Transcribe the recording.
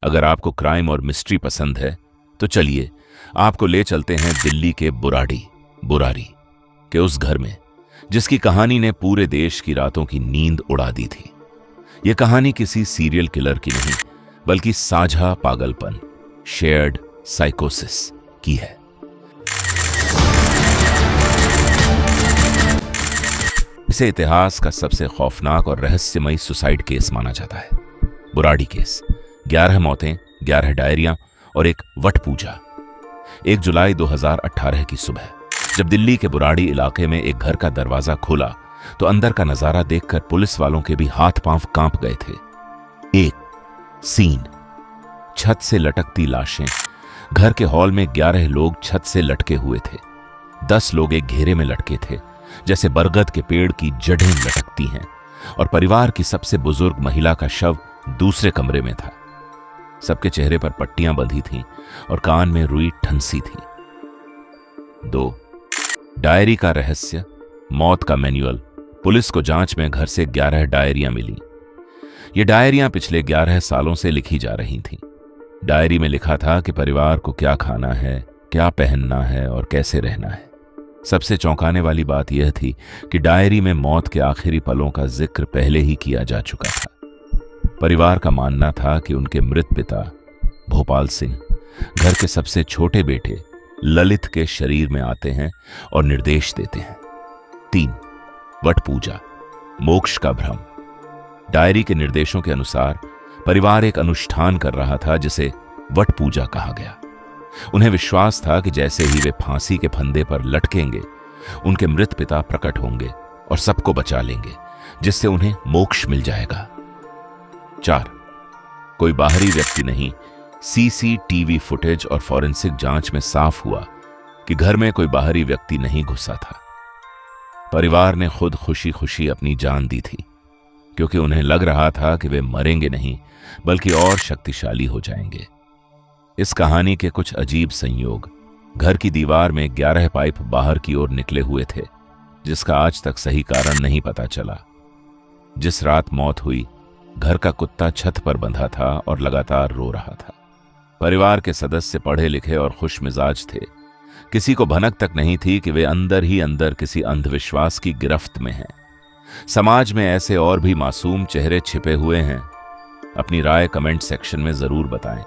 अगर आपको क्राइम और मिस्ट्री पसंद है तो चलिए आपको ले चलते हैं दिल्ली के बुरारी के उस घर में जिसकी कहानी ने पूरे देश की रातों की नींद उड़ा दी थी। यह कहानी किसी सीरियल किलर की नहीं बल्कि साझा पागलपन, शेयर्ड साइकोसिस की है। इसे इतिहास का सबसे खौफनाक और रहस्यमयी सुसाइड केस माना जाता है। बुराड़ी केस, 11 मौतें, 11 डायरियां और एक वट पूजा। 1 जुलाई 2018 की सुबह जब दिल्ली के बुराड़ी इलाके में एक घर का दरवाजा खोला तो अंदर का नजारा देखकर पुलिस वालों के भी हाथ पांव कांप गए थे। एक सीन, छत से लटकती लाशें। घर के हॉल में 11 लोग छत से लटके हुए थे। 10 लोग एक घेरे में लटके थे जैसे बरगद के पेड़ की जड़ें लटकती हैं, और परिवार की सबसे बुजुर्ग महिला का शव दूसरे कमरे में था। सबके चेहरे पर पट्टियां बंधी थीं और कान में रुई ठंसी थी। 2 डायरी का रहस्य, मौत का मैन्युअल। पुलिस को जांच में घर से 11 डायरियां मिली। ये डायरियां पिछले 11 सालों से लिखी जा रही थीं। डायरी में लिखा था कि परिवार को क्या खाना है, क्या पहनना है और कैसे रहना है। सबसे चौंकाने वाली बात यह थी कि डायरी में मौत के आखिरी पलों का जिक्र पहले ही किया जा चुका था। परिवार का मानना था कि उनके मृत पिता भोपाल सिंह घर के सबसे छोटे बेटे ललित के शरीर में आते हैं और निर्देश देते हैं। 3 वट पूजा, मोक्ष का भ्रम। डायरी के निर्देशों के अनुसार परिवार एक अनुष्ठान कर रहा था जिसे वट पूजा कहा गया। उन्हें विश्वास था कि जैसे ही वे फांसी के फंदे पर लटकेंगे उनके मृत पिता प्रकट होंगे और सबको बचा लेंगे, जिससे उन्हें मोक्ष मिल जाएगा। 4 कोई बाहरी व्यक्ति नहीं। सीसीटीवी फुटेज और फॉरेंसिक जांच में साफ हुआ कि घर में कोई बाहरी व्यक्ति नहीं घुसा था। परिवार ने खुद खुशी खुशी अपनी जान दी थी क्योंकि उन्हें लग रहा था कि वे मरेंगे नहीं बल्कि और शक्तिशाली हो जाएंगे। इस कहानी के कुछ अजीब संयोग, घर की दीवार में 11 पाइप बाहर की ओर निकले हुए थे जिसका आज तक सही कारण नहीं पता चला। जिस रात मौत हुई घर का कुत्ता छत पर बंधा था और लगातार रो रहा था। परिवार के सदस्य पढ़े लिखे और खुश मिजाज थे। किसी को भनक तक नहीं थी कि वे अंदर ही अंदर किसी अंधविश्वास की गिरफ्त में हैं। समाज में ऐसे और भी मासूम चेहरे छिपे हुए हैं। अपनी राय कमेंट सेक्शन में जरूर बताएं।